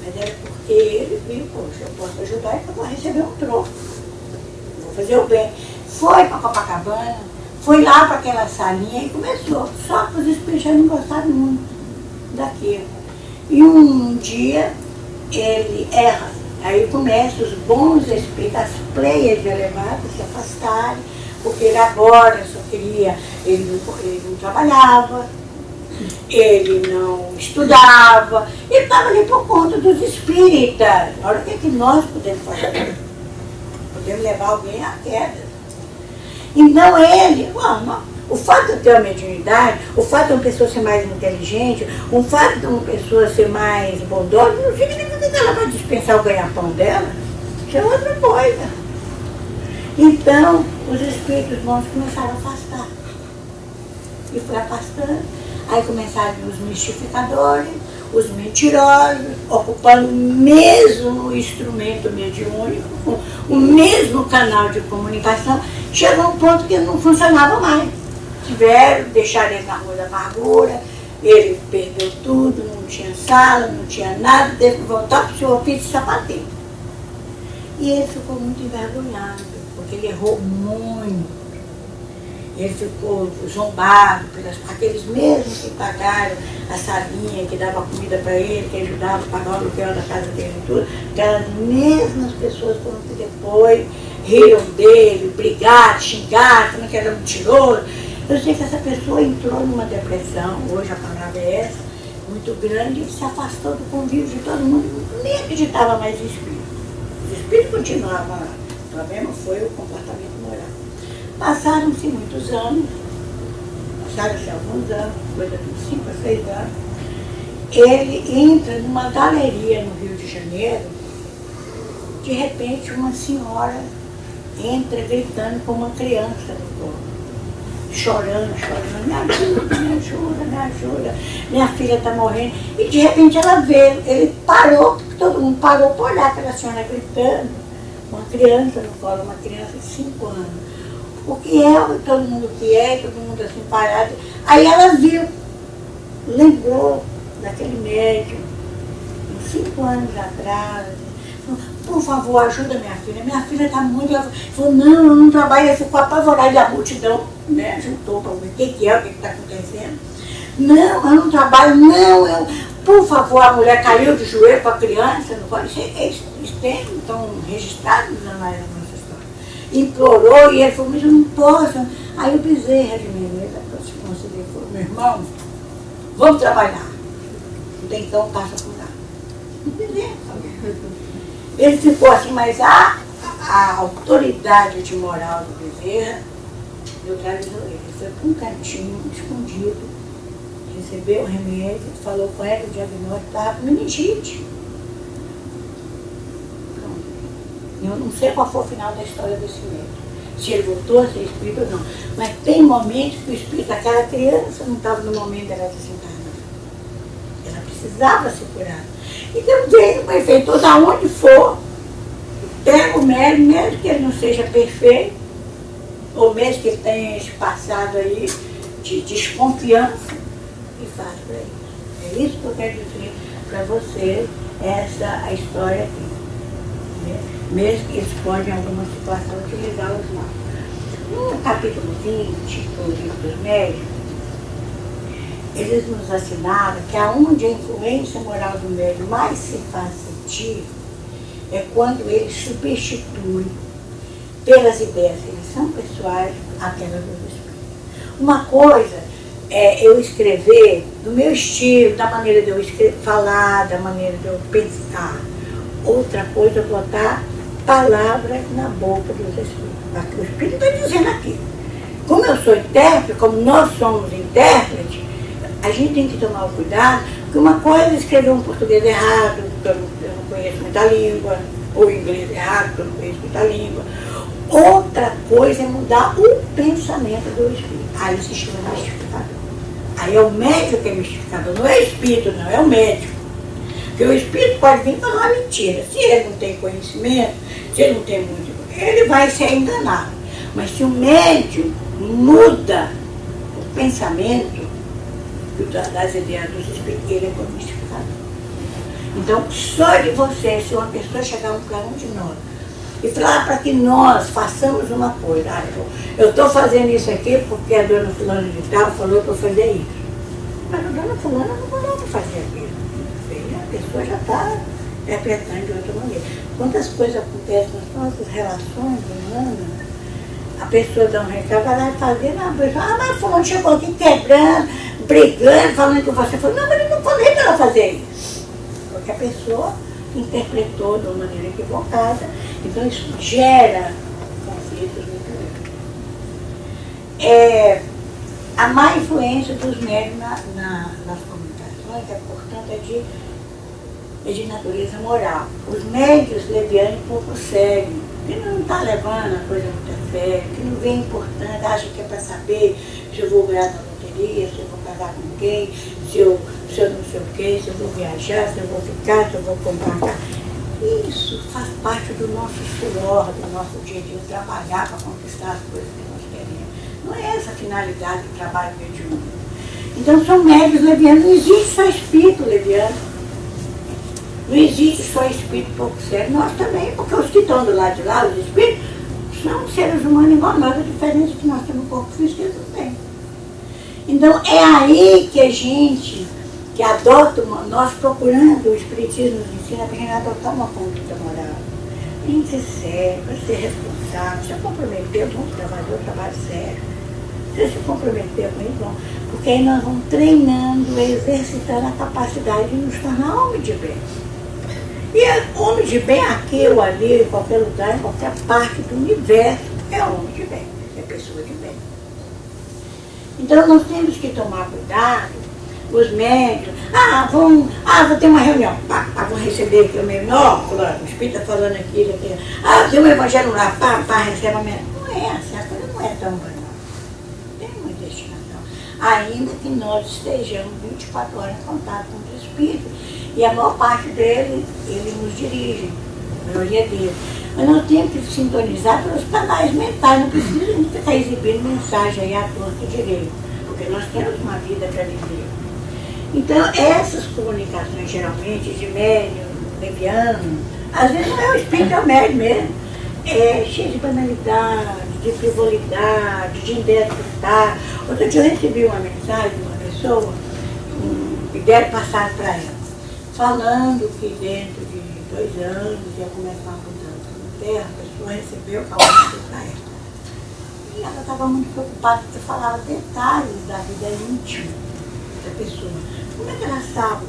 Mas era porque ele viu, poxa, eu posso ajudar e eu vou receber um troco. Vou fazer o bem. Foi para Copacabana, foi lá para aquela salinha e começou. Só que os espíritos já não gostaram muito daquilo. E um dia ele erra. Aí começam os bons espíritos, as pleias elevadas se afastarem, porque ele agora só queria, ele não trabalhava, ele não estudava, ele estava ali por conta dos espíritas. Olha o que nós podemos fazer. Podemos levar alguém à queda. Então ele, o fato de eu ter uma mediunidade, o fato de uma pessoa ser mais inteligente, o fato de uma pessoa ser mais bondosa, não significa que ela vai dispensar o ganha-pão dela. Isso é outra coisa. Então, os espíritos bons começaram a afastar. E foi afastando. Aí começaram os mistificadores, os mentirosos, ocupando o mesmo instrumento mediúnico, o mesmo canal de comunicação. Chegou um ponto que não funcionava mais. Deixaram ele na rua da amargura, ele perdeu tudo, não tinha sala, não tinha nada, teve que voltar para o seu ofício de sapateiro. E ele ficou muito envergonhado, porque ele errou muito. Ele ficou zombado pelos aqueles mesmos que pagaram a salinha, que dava comida para ele, que ajudava a pagar o aluguel da casa dele e tudo. Aquelas mesmas pessoas foram que depois riram dele, brigaram, xingaram, falando que era mentiroso. Eu sei que essa pessoa entrou numa depressão, hoje a palavra é essa, muito grande, e se afastou do convívio de todo mundo, nem acreditava mais em espírito. Os espíritos continuavam lá. O problema foi o comportamento moral. Passaram-se muitos anos, passaram-se alguns anos, coisa de 5 a 6 anos, ele entra numa galeria no Rio de Janeiro, de repente uma senhora entra gritando com uma criança no colo, chorando, me ajuda, me ajuda, me ajuda, minha filha está morrendo. E de repente ela vê, ele parou, todo mundo parou para olhar aquela senhora gritando, uma criança no colo, uma criança de 5 anos. O que é, todo mundo todo mundo assim parado. Aí ela viu, lembrou daquele médium, uns 5 anos atrás, Por favor, ajuda minha filha. Minha filha está muito... Ela falou, não, eu não trabalho. Ela ficou apavorada, e a multidão, né, juntou para ver o que é, o que está acontecendo. Não, eu não trabalho, não, eu... Por favor, a mulher caiu de joelho para a criança, não pode ser, eles estão registrados na nossa história. Implorou e ele falou, mas eu não posso. Aí o Bezerra de Menezes aproximou-se dele e falou, meu irmão, vamos trabalhar. O Dencão passa por lá. O Bezerra falou. Ele ficou assim, mas a autoridade de moral do Bezerra neutralizou ele. Ele foi para um cantinho escondido, recebeu o remédio, falou com ela, o diagnóstico estava com meningite. Pronto. Eu não sei qual foi o final da história desse médico. Se ele voltou a ser espírito ou não. Mas tem momentos que o espírito daquela criança não estava no momento dela desencarnar. Ela precisava ser curada. Então vem o efeito, de onde for, pega o médico, mesmo que ele não seja perfeito, ou mesmo que ele tenha esse passado aí de desconfiança, e faz para isso. É isso que eu quero dizer para você, a história aqui. Mesmo que eles podem, em alguma situação, utilizá-los mal. No capítulo 20 do livro dos médiuns, eles nos assinaram que aonde a influência moral do médium mais se faz sentir é quando ele substitui pelas ideias que são pessoais aquelas dos espíritos. Uma coisa é eu escrever do meu estilo, da maneira de eu falar, da maneira de eu pensar. Outra coisa é botar palavras na boca dos espíritos. O espírito está dizendo aqui. Como eu sou intérprete, como nós somos intérpretes, a gente tem que tomar o cuidado, porque uma coisa é escrever um português errado, porque eu não conheço muita língua, ou inglês errado, porque eu não conheço muita língua. Outra coisa é mudar o pensamento do espírito. Aí se chama mistificador. Aí é o médium que é mistificador, não é o espírito, não, é o médium. Porque o espírito pode vir falar uma mentira. Se ele não tem conhecimento, se ele não tem muito, ele vai ser enganado. Mas se o médium muda o pensamento das ideias dos espíritos, ele é como mistificador. Então, só de você, se uma pessoa chegar para um de nós e falar para que nós façamos uma coisa, eu estou fazendo isso aqui porque a dona fulana de tal falou para eu fazer isso. Mas a dona fulana não falou para fazer aquilo. A pessoa já está interpretando de outra maneira. Quantas coisas acontecem nas nossas relações humanas, a pessoa dá um recado, vai lá e fazer, a pessoa, mas fulano chegou aqui quebrando, brigando, falando que você falou, não, mas eu não falei para ela fazer isso. Porque a pessoa interpretou de uma maneira equivocada, então isso gera conflitos muito grandes. A má influência dos médios nas comunicações, portanto, é de natureza moral. Os médios levianos um pouco sério, que não está levando a coisa muito a sério, que não vê importante, acha que é para saber se eu vou ganhar na loteria, se eu vou casar com quem, se eu não sei o quê, se eu vou viajar, se eu vou ficar, se eu vou comprar. Isso faz parte do nosso suor, do nosso dia a dia, trabalhar para conquistar as coisas que nós queremos. Não é essa a finalidade do trabalho mediúnico. Então são médios levianos, não existe só espírito leviano. Não existe só espírito pouco sério, nós também, porque os que estão do lado de lá, os espíritos, são seres humanos igual a nós, a diferença é que nós temos um corpo físico e eles não têm. Então é aí que a gente, que adota, nós procurando, o Espiritismo nos ensina para a gente adotar uma conduta moral. A gente ser sério, para ser responsável, se comprometer, vamos trabalho sério. Se comprometer com isso, bom, porque aí nós vamos treinando, exercitando a capacidade de nos tornar homem de bem. E homem de bem aqui ou ali, em qualquer lugar, em qualquer parte do universo, é homem de bem, é pessoa de bem. Então nós temos que tomar cuidado, os médios, vou ter uma reunião, vou receber aqui o meu o espírito está falando aqui, tem um evangelho lá, recebe a minha. Não é assim, a coisa não é tão banal. Tem uma destinação. Ainda que nós estejamos 24 horas em contato com os espíritos. E a maior parte deles, ele nos dirige, a maioria deles. Mas nós temos que sintonizar pelos canais mentais, não precisa a gente ficar exibindo mensagem aí à torta direito, porque nós temos uma vida para viver. Então, essas comunicações, geralmente, de médium, leviano, Às vezes não é o espírito, é o médium mesmo. É cheio de banalidade, de frivolidade, de interpretar. Outro dia eu recebi uma mensagem de uma pessoa, e deram passar para ela, falando que dentro de 2 anos ia começar a mudança na Terra, a pessoa recebeu o calor para ela. E ela estava muito preocupada, porque falava detalhes da vida íntima da pessoa. Como é que ela sabe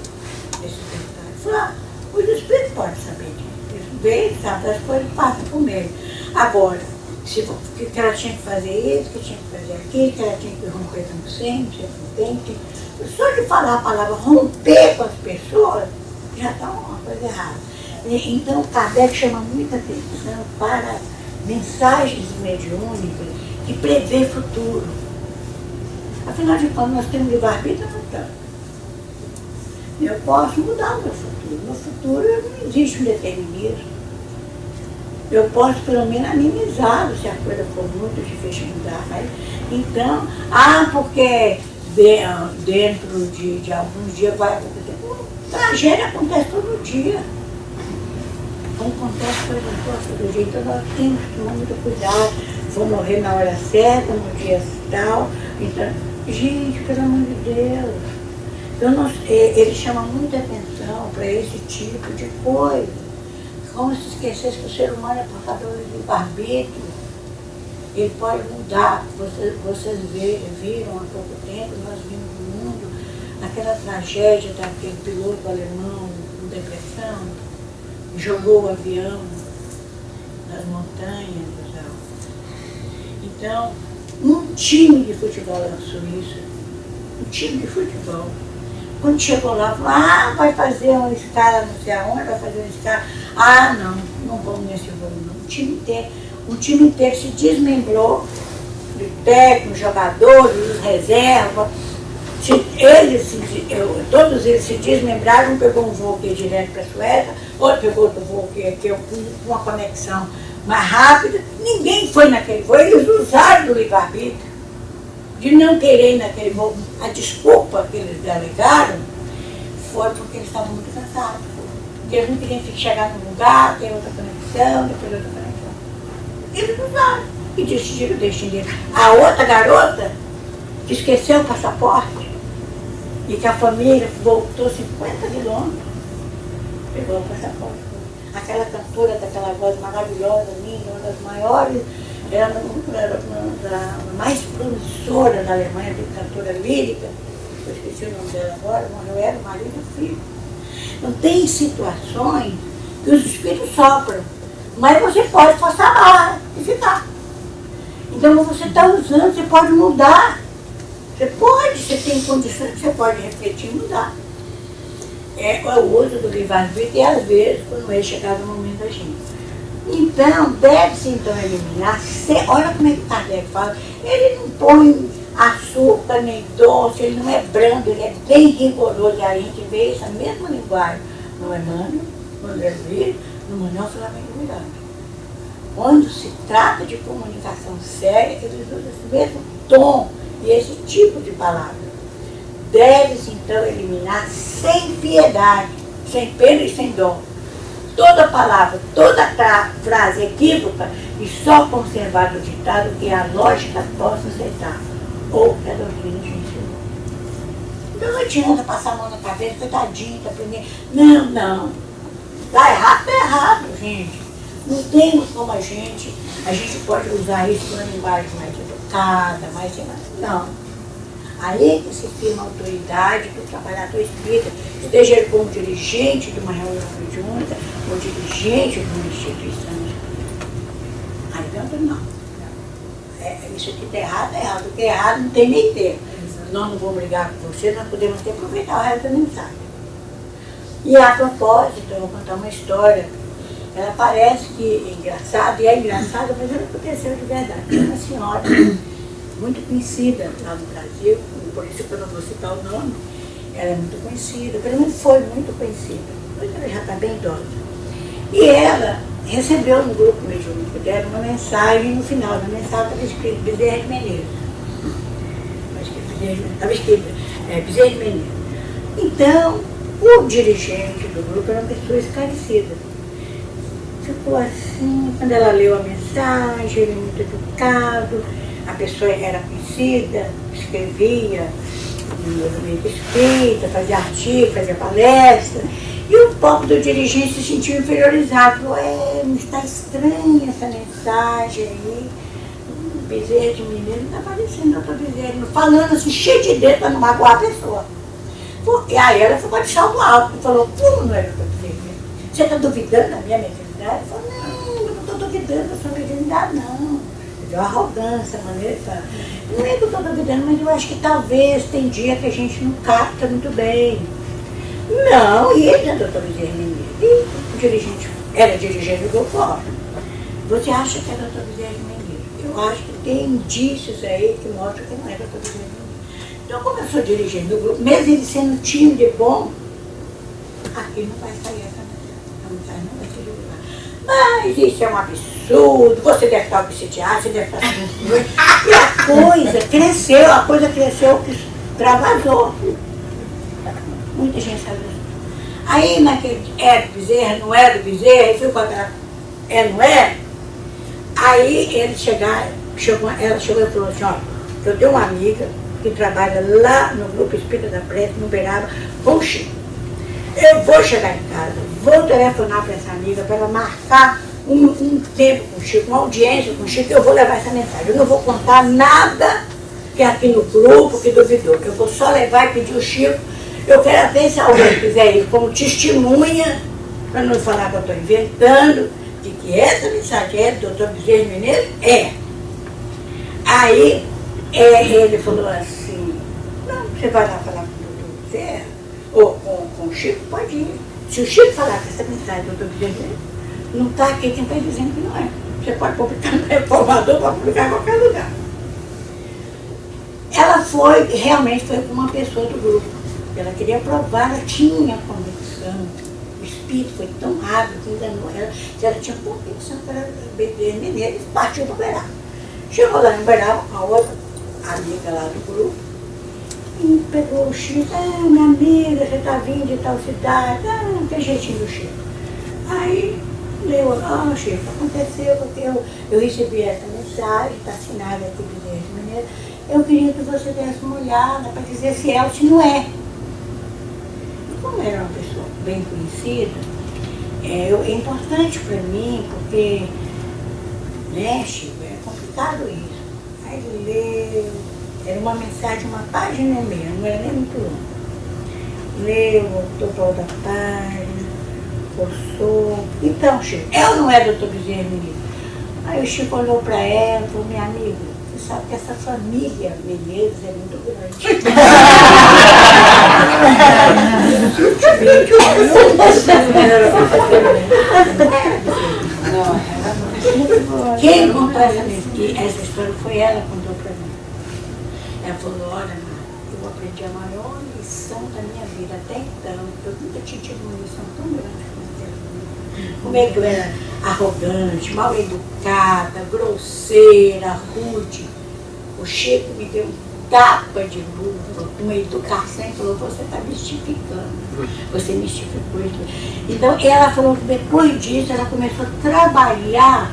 esses detalhes? Falei, os espíritos podem saber disso. Eles veem, sabe das coisas, passam por meio. Agora, que ela tinha que fazer isso, que tinha que fazer aquilo, que ela tinha que romper com o centro, que só de falar a palavra romper com as pessoas, já está uma coisa errada. Então, Kardec chama muita atenção para mensagens mediúnicas que prevê futuro. Afinal de contas, nós temos livre-arbítrio, não estamos. Eu posso mudar o meu futuro. No futuro não existe um determinismo. Eu posso, pelo menos, amenizá-lo se a coisa for muito difícil de mudar. Mas, então, porque dentro de alguns dias vai acontecer. Tragédia acontece todo dia. Acontece coisa boa todo dia. Então, nós temos que tomar muito cuidado. Vou morrer na hora certa, no dia tal. Então, gente, pelo amor de Deus. Ele chama muita atenção para esse tipo de coisa. Como se esquecesse que o ser humano é portador de livre-arbítrio. Ele pode mudar. Vocês viram há pouco tempo, nós vimos no mundo aquela tragédia daquele piloto alemão com depressão, jogou o avião nas montanhas dos Alpes. Então, um time de futebol na Suíça, um time de futebol, quando chegou lá, falou, vai fazer uma escala não sei aonde, vai fazer uma escala. Não vamos nesse voo não. Um time inteiro se desmembrou, de técnico, jogadores, reserva. Todos eles se desmembraram, um pegou um voo que ia direto para a Suécia, outro pegou outro voo que com uma conexão mais rápida. Ninguém foi naquele voo, eles usaram do livre-arbítrio de não querer ir naquele voo. A desculpa que eles alegaram foi porque eles estavam muito cansados. Porque eles não queriam chegar num lugar, ter outra conexão, depois outra conexão. Eles usaram e decidiram o destino deles. A outra garota, que esqueceu o passaporte, e que a família voltou 50 quilômetros, pegou o passaporte. Aquela cantora daquela voz maravilhosa, linda, uma das maiores, era a mais promissora da Alemanha, de cantora lírica, eu esqueci o nome dela agora, morreu, era o marido e o filho. Então tem situações que os espíritos sopram, mas você pode forçar a barra e ficar. Então você está usando, você pode mudar. Você tem condições, você pode refletir e mudar. É o uso do livre-arbítrio e às vezes, quando ele chegar no momento da gente. Então, deve-se então eliminar, olha como é que Kardec fala, ele não põe açúcar nem doce, ele não é brando, ele é bem rigoroso, e a gente vê essa mesma linguagem no Emmanuel, no Levi, no Manuel Flamengo Miranda. Quando se trata de comunicação séria, eles usam esse mesmo tom e esse tipo de palavra. Deve-se então eliminar sem piedade, sem pena e sem dó. Toda palavra, toda frase equívoca e só conservar o ditado que a lógica possa aceitar, ou que a doutrina nos ensinou. Então não adianta passar a mão na cabeça, coitadinho, tá aprendendo. Não. Tá errado, gente. Não temos como a gente pode usar isso por uma linguagem mais educada, não. Aí que se firma a autoridade do trabalhador espírita, seja ele como dirigente de uma reunião mediúnica ou dirigente de uma instituição espírita. Aí dentro não. Isso aqui está errado, é errado. O que é errado não tem nem tempo. Nós não vamos brigar com você, nós podemos até aproveitar o resto da mensagem. E a propósito, eu vou contar uma história. Ela parece que é engraçada, e é engraçada, mas ela aconteceu de verdade. Uma senhora muito conhecida lá no Brasil, por isso que eu não vou citar o nome, ela é muito conhecida, pelo menos foi muito conhecida, hoje ela já está bem idosa. E ela recebeu no grupo mediúnico dela uma mensagem, no final da mensagem estava escrito Bezerra de Menezes. Estava escrito Bezerra de Menezes. Então, o dirigente do grupo era uma pessoa esclarecida. ficou assim, quando ela leu a mensagem, ele muito educado, a pessoa era conhecida, escrevia no meio espírita, fazia artigo, fazia palestra, e o pobre do dirigente se sentiu inferiorizado, falou, me está estranha essa mensagem aí, Bezerra de Mineiro, não está aparecendo, doutor Bezerra, falando assim, cheio de dedo para não magoar a pessoa. E aí ela ficou de salto alto e falou, como não é doutor Bezerra? Você está duvidando da minha mediunidade? Eu falei, não, eu não estou duvidando da sua mediunidade, não. Deu arrogância, a maneira de falar. Não é que eu estou duvidando, mas eu acho que talvez tem dia que a gente não capta muito bem. Não, e ele é doutor Bezerra Mineiro. E o dirigente, era dirigente do grupo fora. Você acha que é doutor Bezerra Mineiro? Eu acho que tem indícios aí que mostram que não é doutor Bezerra Mineiro. Então, como eu sou dirigente do grupo, mesmo ele sendo tímido e bom, aqui não vai sair essa mensagem. Não vai ser julgado. Mas isso é um absurdo, você deve estar obsidiado, você deve estar sendo. E a coisa cresceu, extravasou. Muita gente sabe isso. Aí naquele era Bezerra, não era do Bezerra, aí ficou aquela não é? Aí ela chegou e falou assim, ó, eu tenho uma amiga que trabalha lá no Grupo Espírita da Prece, no Uberaba, com o Chico. Eu vou chegar em casa, vou telefonar para essa amiga para ela marcar um tempo com o Chico, uma audiência com o Chico, eu vou levar essa mensagem. Eu não vou contar nada que é aqui no grupo, que duvidou. Eu vou só levar e pedir o Chico. Eu quero até se alguém quiser ir como testemunha, para não falar que eu estou inventando, de que essa mensagem é do doutor Bezerra Mineiro, é. Aí ele falou assim, não, você vai lá falar com o doutor Bezerra, ou com o Chico, pode ir. Se o Chico falar que essa mensagem do doutor Bezerra não está aqui, quem está dizendo que não é. Você pode publicar no Reformador, pode publicar em qualquer lugar. Ela realmente foi com uma pessoa do grupo. Ela queria provar, ela tinha convicção. O espírito foi tão rápido que enganou ela. Ela tinha convicção para beber Mineiro e partiu para o Uberaba. Chegou lá no Uberaba, a outra amiga lá do grupo, e pegou o Chico, minha amiga, você está vindo de tal cidade, tem jeitinho do Chico. Aí leu, Chico, aconteceu porque eu recebi essa mensagem, está assinada aqui Bezerra de Mineiro, eu queria que você desse uma olhada para dizer se é ou se não é. Como era uma pessoa bem conhecida, é importante para mim, porque, né, Chico, é complicado isso. Aí ele leu, era uma mensagem, uma página e meia, não era nem muito longa. Leu, voltou para outra página, forçou. Então, Chico, eu não é doutor Bezerra Mineiro. Aí o Chico olhou para ela e falou, minha amiga, você sabe que essa família Menezes é muito grande. Quem contou essa história foi ela que contou para mim. Ela falou, olha, eu aprendi a maior lição da minha vida até então. Eu nunca tinha tido uma lição tão grande como é que eu era arrogante, mal educada, grosseira, rude. O Chico me deu um tapa de burro, uma educação, e falou, você está mistificando, você mistificou isso. Então ela falou que depois disso ela começou a trabalhar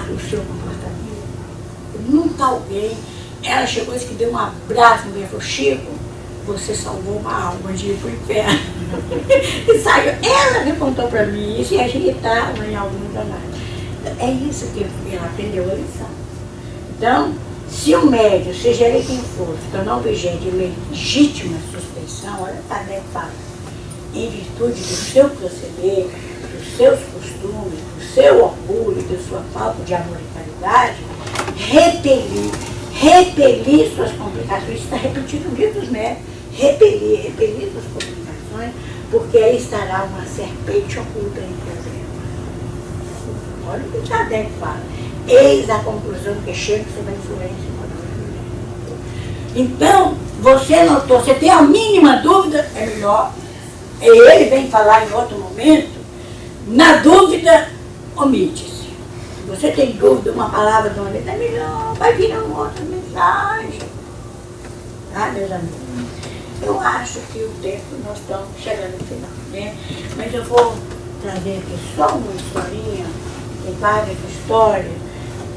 o seu comportamento. Nunca alguém, ela chegou e disse que deu um abraço no meio e falou, Chico, você salvou uma alma de ir para o inferno. E saiu, ela me contou para mim isso e a gente estava em algum danado. É isso que ela aprendeu a lição. Então, se o médium, seja ele quem for, se tornar um vigente de legítima suspeição, olha, Kardec fala, em virtude do seu proceder, dos seus costumes, do seu orgulho, da sua falta de amor e caridade, repelir suas complicações, isso está repetido no livro dos médicos, repelir suas complicações, porque aí estará uma serpente oculta entre as ervas. Olha o que Kardec fala. Eis a conclusão que chega sobre a influência moral. Então, você notou, você tem a mínima dúvida, é melhor. Ele vem falar em outro momento, na dúvida, omite-se. Se você tem dúvida, uma palavra de uma vez, é melhor, vai vir uma outra mensagem. Tá, meus amigos? Eu acho que o tempo, nós estamos chegando no final, né? Mas eu vou trazer aqui só uma historinha, tem várias histórias,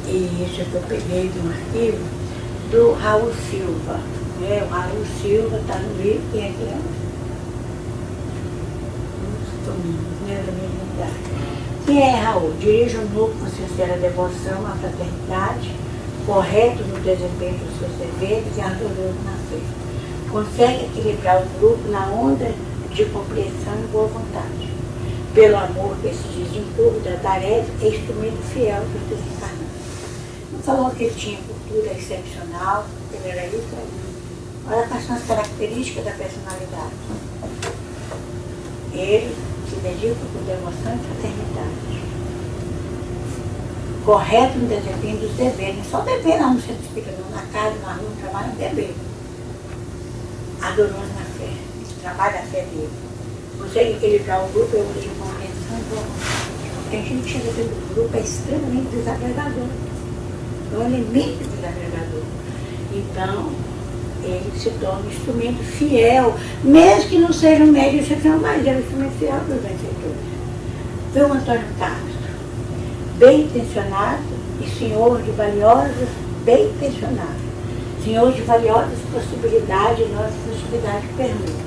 e isso que eu peguei de um arquivo, do Raul Silva. Né? O Raul Silva está no livro, quem é que é? Quem é Raul? Dirige um núcleo com sincera devoção à fraternidade, correto no desempenho dos seus deveres e ardoroso na fé. Consegue equilibrar o grupo na onda de compreensão e boa vontade. Pelo amor que se desencurva da tarefa, é instrumento fiel dos desencarnados. Não falou que ele tinha cultura excepcional, que ele era isso aí. Olha quais são as características da personalidade. Ele se dedica com devoção e fraternidade. Correto no desempenho dos deveres. Não só dever não no centro espírita, não, na casa, na rua, no trabalho, é dever. Adoroso na fé. Trabalha a fé dele. Consegue equilibrar o grupo, eu uso compreensão e boa vontade. Tem gente que chega dentro do grupo, é extremamente desagregador. É um elemento desagregador. Então, ele se torna um instrumento fiel, mesmo que não seja um médio excepcional, mas é um instrumento fiel dos benfeitores. Foi o Antônio Castro, bem intencionado e senhor de valiosas, bem intencionado, senhor de valiosas possibilidades, nossa possibilidade permite.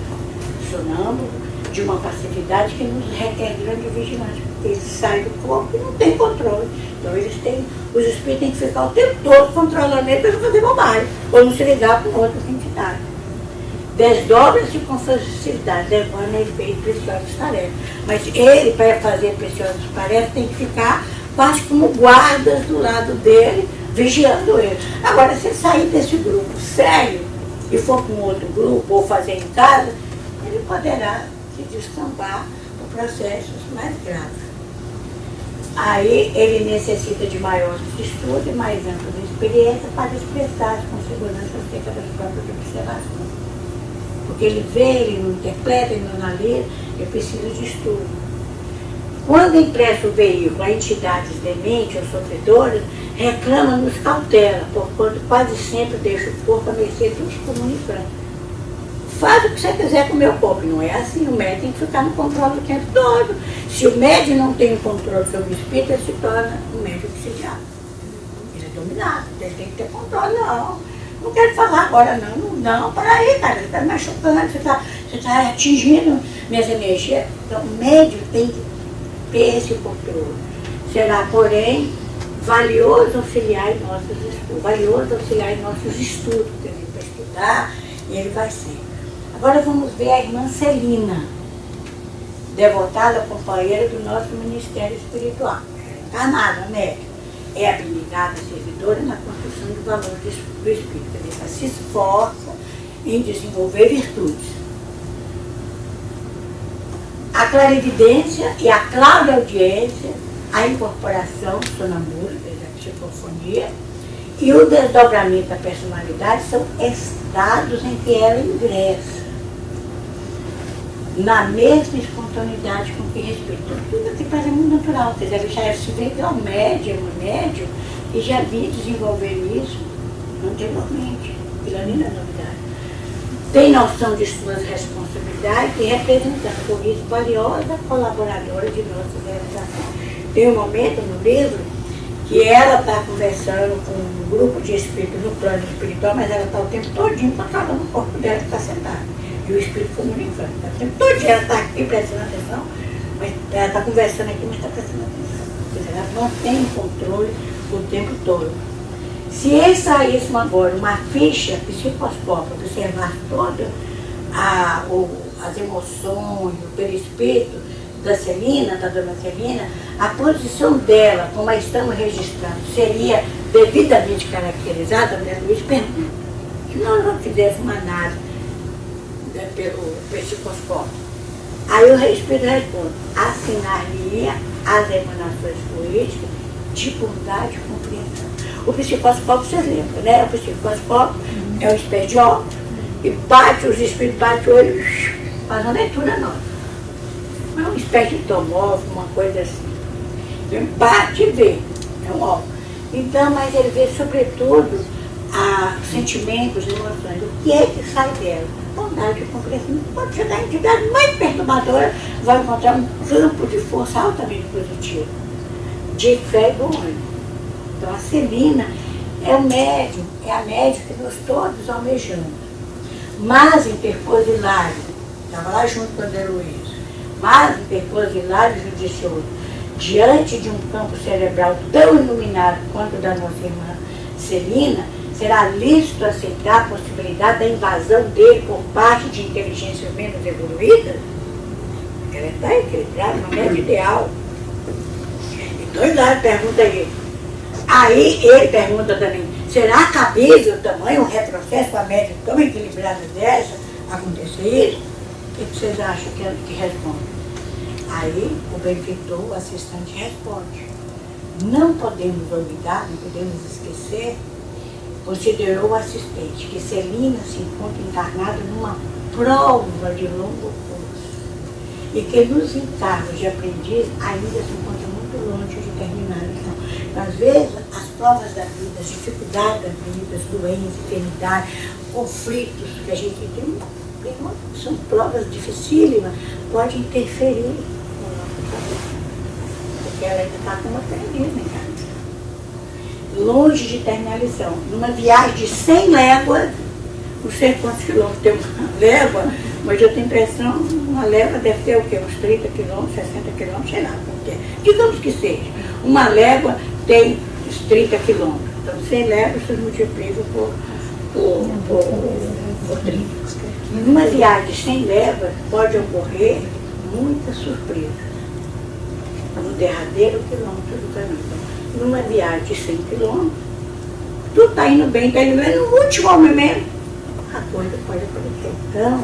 Sonâmbulo, de uma passividade que nos requer grande vigilância, porque eles saem do corpo e não tem controle. Então os espíritos têm que ficar o tempo todo controlando ele para não fazer bobagem, ou não se ligar com outras entidades. Desdobra-se com facilidade, levando a efeito preciosas tarefas. Mas ele, para fazer preciosas tarefas, tem que ficar quase como guardas do lado dele, vigiando ele. Agora, se ele sair desse grupo sério e for com outro grupo, ou fazer em casa, ele poderá se descambar por processos mais graves. Aí ele necessita de maiores estudos e mais ampla experiência para expressar com segurança acerca das próprias observações. Porque ele vê, ele não interpreta, ele não analisa, ele precisa de estudo. Quando empresta o veículo a entidades dementes ou sofredoras, reclama-nos cautela, porquanto quase sempre deixa o corpo a mercê dos comunicantes. Faz o que você quiser com o meu corpo. Não é assim, o médico tem que ficar no controle o tempo todo. Se o médico não tem o controle sobre o espírito, ele se torna um médico obsidiado. Ele é dominado, ele tem que ter controle, não quero falar agora, não, para aí, cara, você está me machucando, você está atingindo minhas energias. Então, o médico tem que ter esse controle. Será, porém, valioso auxiliar em nossos estudos, quer dizer, para estudar, e ele vai ser. Agora vamos ver a irmã Celina, devotada companheira do nosso ministério espiritual. Encarnada, médica. É habilitada, servidora na construção do valor do espírito. Ela se esforça em desenvolver virtudes. A clarividência e a clareaudiência, a incorporação sonambúrica, a psicofonia, e o desdobramento da personalidade são estados em que ela ingressa na mesma espontaneidade com que respeita. Tudo que faz é muito natural. Quer dizer, já se vê que é um médium e já vi desenvolver isso anteriormente. Aquilo ali não é novidade. Tem noção de suas responsabilidades e representando, por isso, valiosa colaboradora de nossas realizações. Tem um momento no livro que ela está conversando com um grupo de espíritos no plano espiritual, mas ela está o tempo todinho controlando o corpo dela que está sentado. E o espírito comunicando. O tempo todinho ela está aqui prestando atenção, mas ela está conversando aqui, mas está prestando atenção. Quer dizer, ela mantém o controle o tempo todo. Se eles saíssem agora uma ficha psicoscópica, observar todas as emoções, o perispírito da Celina, da dona Celina, a posição dela, como a estamos registrando, seria devidamente caracterizada. A André Luiz pergunta: se nós não fizéssemos uma análise pelo psicoscópio, aí o espírito responde: assinar-lhe as emanações fluídicas de bondade e compreensão. O psicoscópio, vocês lembram, né? O psicoscópio é uma espécie de óculos e bate, os espíritos batem o olho, faz uma leitura nova. Não é uma espécie de tomógrafo, uma coisa assim. Ele bate e vê, é um óculos. Então, mas ele vê sobretudo sentimentos, emoções, o que é que sai dela. Bondade e compreensão. Pode chegar em entidade mais perturbadora, vai encontrar um campo de força altamente positivo, de fé e bom ânimo. Então a Celina é o médium, é a médium que nós todos almejamos. Mas interpôs Hilário, estava lá junto com o André Luiz, mas interpôs Hilário judicioso, diante de um campo cerebral tão iluminado quanto o da nossa irmã Celina, será lícito aceitar a possibilidade da invasão dele por parte de inteligências menos evoluídas? Ela está equilibrada, uma média ideal. Então Hilário pergunta a ele. Aí ele pergunta também, será cabível o tamanho, um retrocesso para a média tão equilibrada dessa acontecer isso? O que vocês acham que responde? Aí o benfeitor, o assistente, responde. Não podemos olvidar, não podemos esquecer, considerou o assistente que Celina se encontra encarnada numa prova de longo curso e que nos encargos de aprendiz ainda se encontra muito longe de terminar. Então, às vezes, as provas da vida, as dificuldades da vida, as doenças, enfermidades, conflitos que a gente tem, são provas dificílimas, pode interferir, porque ela ainda está como aprendiz, né, cara? Longe de terminar a lição. Numa viagem de 100 léguas, não sei quantos quilômetros tem uma légua, mas eu tenho impressão, uma légua deve ter o quê? Uns 30 quilômetros, 60 quilômetros, sei lá quanto é. Digamos que seja. Uma légua tem uns 30 quilômetros. Então 100 léguas vocês multiplicam por 30. Numa viagem de 100 léguas pode ocorrer muita surpresa. No derradeiro quilômetro do caminho. Numa viagem de 100 quilômetros, tudo está indo bem, está indo bem, no último momento, a coisa pode acontecer. Então,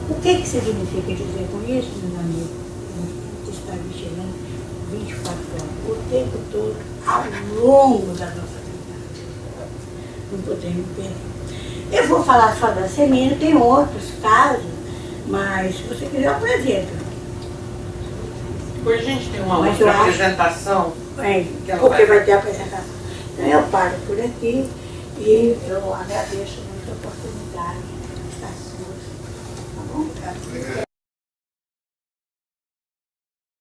o que significa dizer com isso, meus amigos? A gente está vigilando 24 horas, o tempo todo, ao longo da nossa vida. Não podemos perder. Eu vou falar só da Celina, tem outros casos, mas se você quiser, eu apresento. Depois a gente tem uma outra apresentação. Porque vai ter apresentação. Então eu paro por aqui e eu agradeço muito a oportunidade de estar com vocês. Tá bom?